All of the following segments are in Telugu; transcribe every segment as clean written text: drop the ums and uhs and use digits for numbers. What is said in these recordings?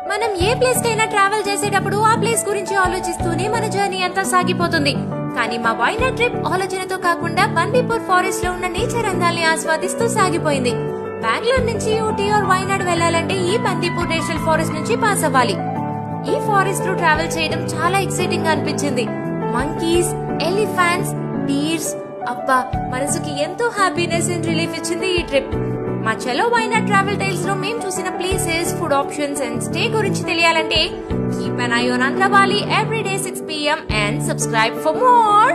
మనం ఏ ప్లేస్ కైనా ట్రావెల్ చేసేటప్పుడు ఆ ప్లేస్ గురించి ఆలోచిస్తూనే మన జర్నీ అంతా సాగిపోతుంది. కానీ మా వైనాడ్ ట్రిప్ ఆలోచనతో కాకుండా బందీపూర్ ఫారెస్ట్ లో ఉన్న నేచర్ అందాల్ని ఆస్వాదిస్తూ సాగిపోయింది. బెంగళూరు నుంచి ఊటీ ఆర్ వైనాడ్ వెళ్లాలంటే ఈ బందీపూర్ నేషనల్ ఫారెస్ట్ నుంచి పాస్ అవ్వాలి. ఈ ఫారెస్ట్ లో ట్రావెల్ చేయడం చాలా ఎక్సైటింగ్ గా అనిపించింది. మంకీస్, ఎలిఫెంట్స్, డీర్స్, అబ్బా మనసుకి ఎంతో హ్యాపీనెస్ అండ్ రిలీఫ్ ఇచ్చింది ఈ ట్రిప్. మా చలో వైనాడ్ ట్రావెల్ టైల్స్ లో మేము చూసిన places, food options and stay గురించి తెలియాలంటే keep an eye on Andhravali every day 6 PM and subscribe for more.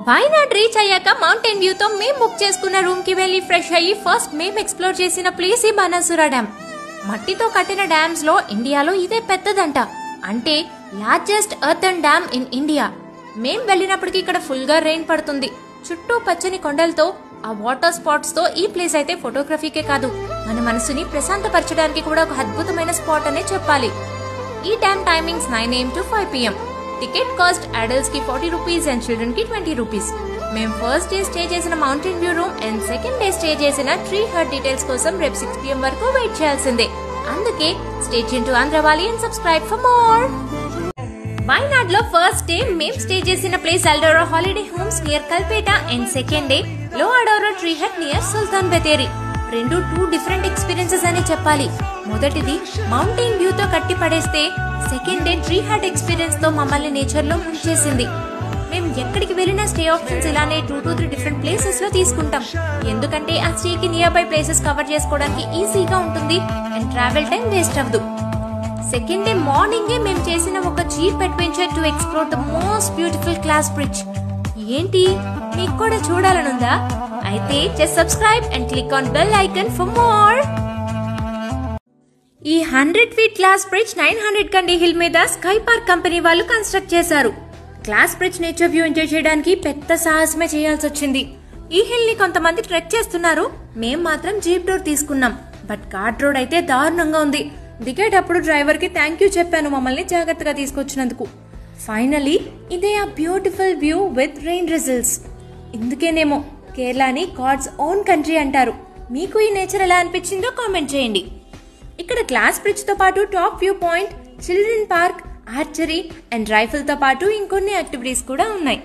Wayanad reach అయ్యాక మౌంటైన్ వ్యూ తో మేము బుక్ చేసుకున్న రూమ్ కి వెళ్లి ఫ్రెష్ అయ్యి ఫస్ట్ మేము ఎక్స్ప్లోర్ చేసిన ప్లేస్ ఈ బాణాసుర డ్యామ్. మట్టితో కట్టిన డ్యామ్స్ లో ఇండియాలో ఇదే పెద్దదంట, అంటే largest earthen dam in India. మేం వెళ్ళినప్పటికీ ఇక్కడ ఫుల్ గా రెయిన్ పడుతుంది. చుట్టూ పచ్చని కొండలతో ఆ వాటర్ స్పాట్స్ తో ఈ ప్లేస్ అయితే ఫోటోగ్రఫీకే కాదు మన మనసుని ప్రశాంతపరచడానికి కూడా ఒక అద్భుతమైన స్పాట్ అనే చెప్పాలి. ఈ dam timings 9 AM to 5 PM. Ticket cost adults కి 40 రూపీస్ అండ్ చిల్డ్రన్ కి 20 రూపీస్. మేము ఫస్ట్ డే స్టే చేసిన mountain view room and second day stay చేసిన ట్రీ హట్ డీటెయిల్స్ కోసం రేపు 6 PM వరకు వెయిట్ చేయాల్సిందే. అందుకే stay tune to Andhravali and subscribe for more. Wayanad లో ఫస్ట్ డే మేము స్టే చేసిన place Eldora holiday homes near Kalpetta and second day లో అడోరా ట్రీ హట్ నియర్ సుల్తాన్ బത്തേరి. రెండు 2 డిఫరెంట్ ఎక్స్పీరియన్సెస్ అని చెప్పాలి. మొదటిది మౌంటైన్ వ్యూ తో కట్టి పడేస్తే, second day tree hut experience తో మమ్మల్ని నేచర్ లో ముంచేసింది. మేము ఎక్కడికి వెళ్ళినా స్టే ఆప్షన్స్ ఇలానే 2 to 3 డిఫరెంట్ ప్లేసెస్ లో తీసుకుంటాం. ఎందుకంటే ఆ స్టే కి నియర్ బై ప్లేసెస్ కవర్ చేసుకోవడానికి ఈజీగా ఉంటుంది అండ్ ట్రావెల్ టైం వేస్ట్ అవ్వదు. సెకండ్ డే మార్నింగ్ మేము చేసిన ఒక jeep adventure to explore the most beautiful glass bridge. ఏంటి మీకు కూడా చూడాలనుందా? అయితే just subscribe and click on bell icon for more. ఈ 100 feet గ్లాస్ బ్రిడ్జ్ 900 కండి హిల్ మీద స్కై పార్క్ కంపెనీ వాళ్ళు కన్స్ట్రక్ట్ చేశారు. Glass bridge nature view enjoy చేయడానికి పెద్ద సాహసమే చేయాల్సి వచ్చింది. ఈ హిల్ ని కొంతమంది ట్రెక్ చేస్తున్నారు, మేం మాత్రం జీప్ డోర్ తీసుకున్నాం. బట్ కార్డ్ రోడ్ అయితే దారుణంగా ఉంది. దిగేటప్పుడు డ్రైవర్ కి థ్యాంక్ యూ చెప్పాను మమ్మల్ని జాగ్రత్తగా తీసుకొచ్చినందుకు. ఫైనలీ ఇదే ఆ beautiful view with rain results. ఇందుకేనేమో కేరళని గాడ్స్ ఓన్ కంట్రీ అంటారు. మీకు ఈ నేచర్ ఎలా అనిపించిందో కామెంట్ చేయండి. ఇక్కడ గ్లాస్ బ్రిడ్జ్ తో పాటు top view point, children park, archery and rifle తో పాటు ఇంకొన్ని యాక్టివిటీస్ కూడా ఉన్నాయి.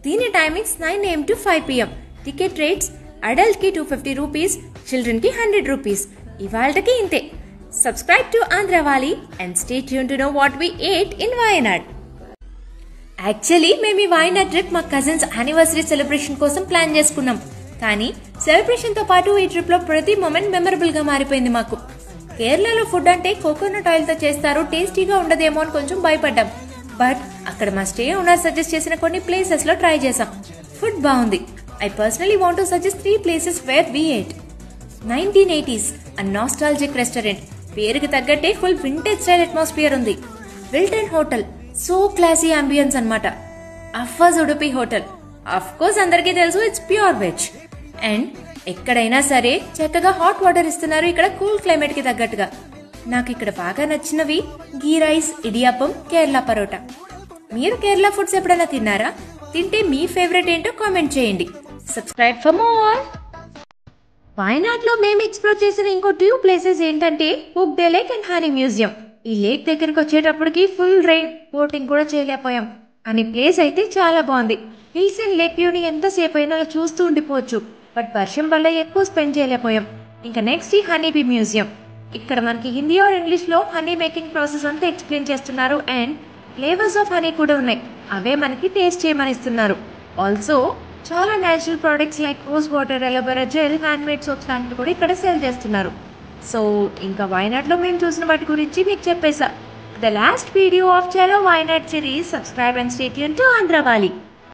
దీని timings 9 AM to 5 PM. Ticket rates adult కి 250 రూపీస్, చిల్డ్రన్ కి 100 రూపీస్. ఇవాళకి ఇంతే. Subscribe to Andhravali and stay tuned to know what we ate in Wayanad. Actually మేము ఈ వాయనాడ్ ట్రిప్ మా కజిన్స్ యానివర్సరీ సెలబ్రేషన్ కోసం ప్లాన్ చేసుకున్నాం. కానీ సెలబ్రేషన్ తో పాటు ఈ ట్రిప్ లో ప్రతి మూమెంట్ మెమరబుల్ గా మారిపోయింది మాకు. కేరళలో ఫుడ్ అంటే కోకోనట్ ఆయిల్ తో చేస్తారు, టేస్టీగా ఉండదేమో అని కొంచెం భయపడ్డాం. బట్ అక్కడ మా స్టే ఓనర్ సజెస్ట్ చేసిన కొన్ని ప్లేసెస్ లో ట్రై చేసాం. ఫుడ్ బాగుంది. I personally want to suggest 3 places where we ate. 1980s a nostalgic restaurant. పేరుకి తగ్గట్టే ఫుల్ వింటేజ్ స్టైల్ అట్మాస్ఫియర్ ఉంది. Wilton hotel, so classy ambience అన్నమాట. అఫ్వాజ్ ఉడుపి హోటల్, అఫ్ కోర్స్ అందరికీ తెలుసు ఇట్స్ ప్యూర్ వెజ్. అండ్ ఎక్కడైనా సరే చక్కగా హాట్ వాటర్ ఇస్తున్నారు ఇక్కడ కూల్ క్లైమేట్ కి తగ్గట్టుగా. నాకు ఇక్కడ బాగా నచ్చినవి గీ రైస్, ఇడియాపం, కేరళ పరోటా. మీరు కేరళ ఫుడ్స్ ఎప్పుడైనా తిన్నారా? తింటే మీ ఫేవరెట్ ఏంటో కామెంట్ చేయండి. Subscribe for more. వాయనాడ్ లో మేము ఎక్స్ప్లోర్ చేసిన ఇంకో 2 places ఏంటంటే హుగ్డే లేక్ అండ్ హనీ మ్యూజియం. ఈ లేక్ దగ్గరికి వచ్చేటప్పటికి ఫుల్ రెయిన్, బోటింగ్ కూడా చేయలేకపోయాం. కానీ ప్లేస్ అయితే చాలా బాగుంది. హిల్స్ అండ్ లేక్ వ్యూని ఎంతసేపు అయినా చూస్తూ ఉండిపోవచ్చు. బట్ వర్షం వల్ల ఎక్కువ స్పెండ్ చేయలేకపోయాం. ఇంకా నెక్స్ట్ ఈ హనీ బీ మ్యూజియం. ఇక్కడ మనకి హిందీ ఆర్ ఇంగ్లీష్ లో హనీ మేకింగ్ ప్రాసెస్ అంతా ఎక్స్ప్లెయిన్ చేస్తున్నారు అండ్ ఫ్లేవర్స్ ఆఫ్ హనీ కూడా ఉన్నాయి, అవే మనకి టేస్ట్ చేయమని ఇస్తున్నారు. ఆల్సో చాలా natural products like rose water, aloe vera gel, handmade soaps లాంటివి కూడా ఇక్కడ సేల్ చేస్తున్నారు. సో ఇంకా వాయనాడ్లో మేము చూసిన వాటి గురించి మీకు చెప్పేసా. The last video of Chalo Wayanad series. Subscribe and stay tune to Andhravali.